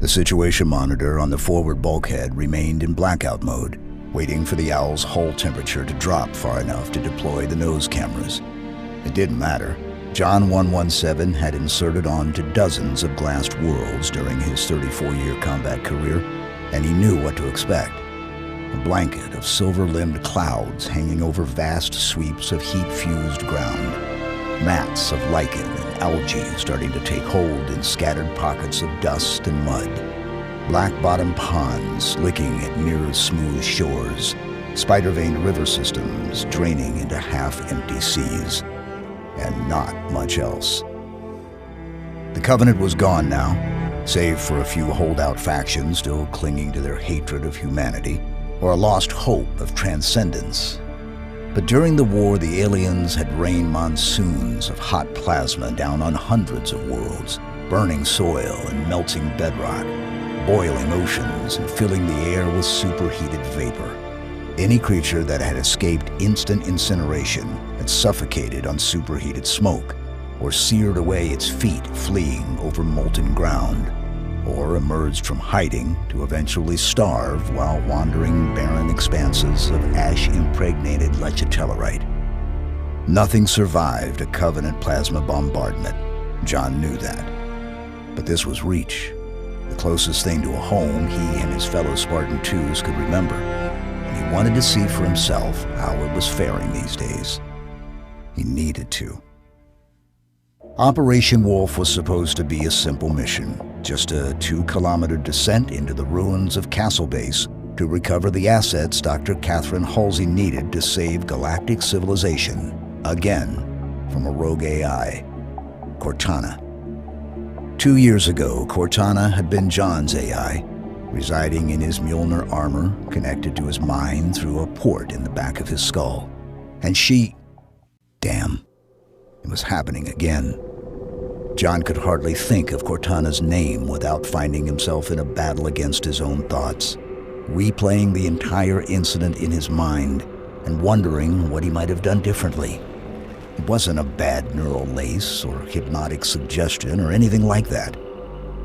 The situation monitor on the forward bulkhead remained in blackout mode, waiting for the Owl's hull temperature to drop far enough to deploy the nose cameras. It didn't matter. John 117 had inserted onto dozens of glassed worlds during his 34-year combat career, and he knew what to expect. A blanket of silver-limbed clouds hanging over vast sweeps of heat-fused ground. Mats of lichen and algae starting to take hold in scattered pockets of dust and mud. Black-bottomed ponds licking at mirror-smooth shores. Spider-veined river systems draining into half-empty seas. And not much else. The Covenant was gone now, save for a few holdout factions still clinging to their hatred of humanity, or a lost hope of transcendence. But during the war, the aliens had rained monsoons of hot plasma down on hundreds of worlds, burning soil and melting bedrock, boiling oceans and filling the air with superheated vapor. Any creature that had escaped instant incineration had suffocated on superheated smoke, or seared away its feet fleeing over molten ground, or emerged from hiding to eventually starve while wandering barren expanses of ash-impregnated lecitellurite. Nothing survived a Covenant plasma bombardment. John knew that. But this was Reach, the closest thing to a home he and his fellow Spartan-IIs could remember. He wanted to see for himself how it was faring these days. He needed to. Operation Wolf was supposed to be a simple mission, just a 2-kilometer descent into the ruins of Castle Base to recover the assets Dr. Catherine Halsey needed to save galactic civilization, again, from a rogue AI, Cortana. 2 years ago, Cortana had been John's AI, residing in his Mjolnir armor, connected to his mind through a port in the back of his skull. And she... Damn. It was happening again. John could hardly think of Cortana's name without finding himself in a battle against his own thoughts, replaying the entire incident in his mind and wondering what he might have done differently. It wasn't a bad neural lace or hypnotic suggestion or anything like that.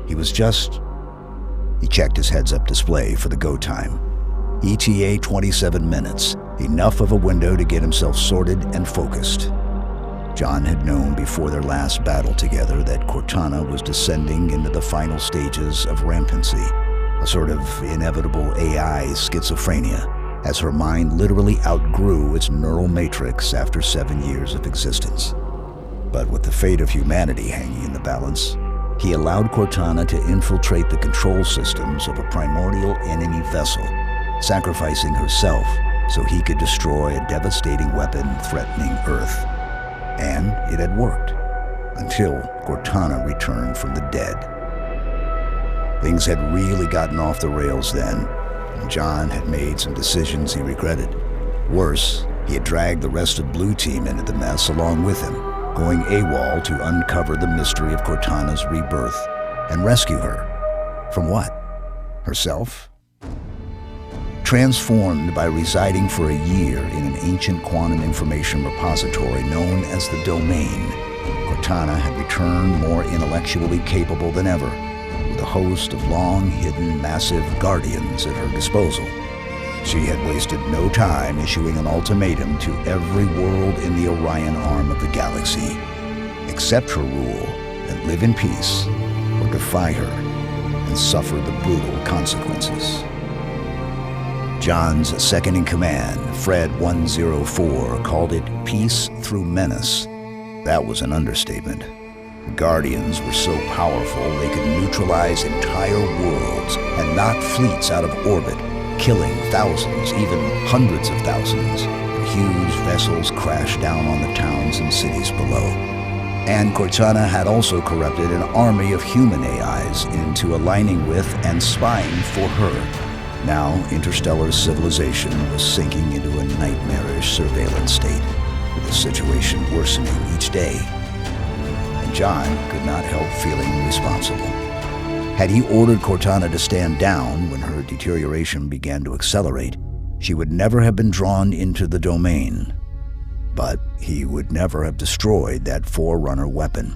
He was just... He checked his heads-up display for the go time. ETA 27 minutes, enough of a window to get himself sorted and focused. John had known before their last battle together that Cortana was descending into the final stages of rampancy, a sort of inevitable AI schizophrenia, as her mind literally outgrew its neural matrix after 7 years of existence. But with the fate of humanity hanging in the balance, he allowed Cortana to infiltrate the control systems of a primordial enemy vessel, sacrificing herself so he could destroy a devastating weapon threatening Earth. And it had worked, until Cortana returned from the dead. Things had really gotten off the rails then, and John had made some decisions he regretted. Worse, he had dragged the rest of Blue Team into the mess along with him, going AWOL to uncover the mystery of Cortana's rebirth and rescue her. From what? Herself? Transformed by residing for a year in an ancient quantum information repository known as the Domain, Cortana had returned more intellectually capable than ever, with a host of long-hidden massive guardians at her disposal. She had wasted no time issuing an ultimatum to every world in the Orion arm of the galaxy. Accept her rule and live in peace, or defy her and suffer the brutal consequences. John's second-in-command, Fred 104, called it peace through menace. That was an understatement. The Guardians were so powerful they could neutralize entire worlds and knock fleets out of orbit, killing thousands, even hundreds of thousands, when huge vessels crashed down on the towns and cities below. And Cortana had also corrupted an army of human AIs into aligning with and spying for her. Now, interstellar civilization was sinking into a nightmarish surveillance state, with the situation worsening each day. And John could not help feeling responsible. Had he ordered Cortana to stand down when her deterioration began to accelerate, she would never have been drawn into the Domain. But he would never have destroyed that Forerunner weapon.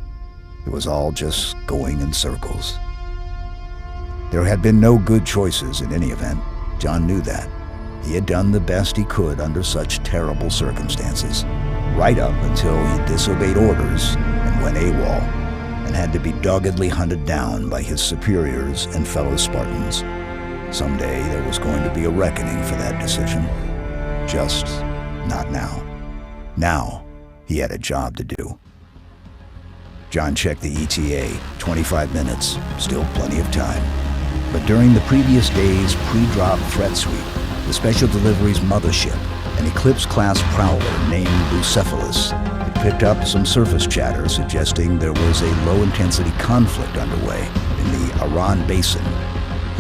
It was all just going in circles. There had been no good choices in any event. John knew that. He had done the best he could under such terrible circumstances, right up until he disobeyed orders and went AWOL, and had to be doggedly hunted down by his superiors and fellow Spartans. Someday there was going to be a reckoning for that decision. Just not now. Now, he had a job to do. John checked the ETA, 25 minutes, still plenty of time. But during the previous day's pre-drop threat sweep, the Special Deliveries mothership, an Eclipse-class prowler named Bucephalus, had picked up some surface chatter suggesting there was a low-intensity conflict underway in the Aran Basin.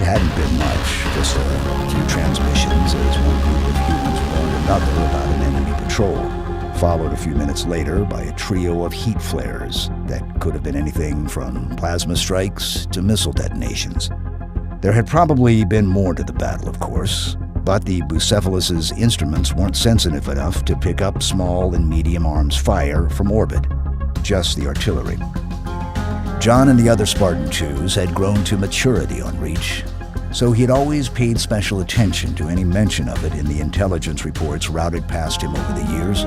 It hadn't been much, just a few transmissions as one group of humans warned another about an enemy patrol, followed a few minutes later by a trio of heat flares that could have been anything from plasma strikes to missile detonations. There had probably been more to the battle, of course, but the Bucephalus's instruments weren't sensitive enough to pick up small and medium arms fire from orbit, just the artillery. John and the other Spartan-IIs had grown to maturity on Reach, so he had always paid special attention to any mention of it in the intelligence reports routed past him over the years.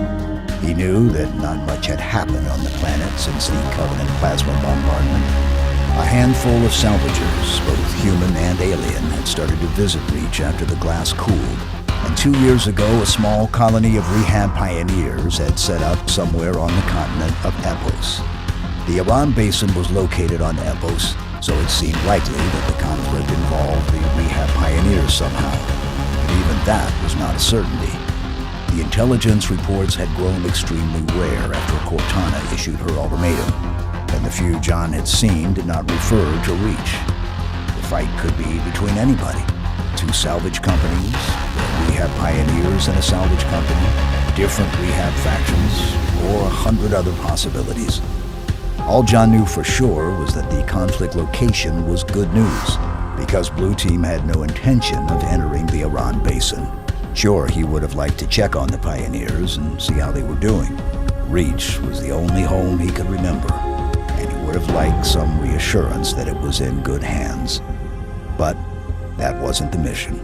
He knew that not much had happened on the planet since the Covenant plasma bombardment. A handful of salvagers, both human and alien, had started to visit Reach after the glass cooled, and 2 years ago a small colony of rehab pioneers had set up somewhere on the continent of Epos. The Aran Basin was located on Epos, so it seemed likely that the conflict involved the rehab pioneers somehow. But even that was not a certainty. The intelligence reports had grown extremely rare after Cortana issued her ultimatum, and the few John had seen did not refer to Reach. The fight could be between anybody. 2 salvage companies, a rehab pioneers and a salvage company, different rehab factions, or 100 other possibilities. All John knew for sure was that the conflict location was good news, because Blue Team had no intention of entering the Aran Basin. Sure, he would have liked to check on the pioneers and see how they were doing. Reach was the only home he could remember, and he would have liked some reassurance that it was in good hands. But that wasn't the mission.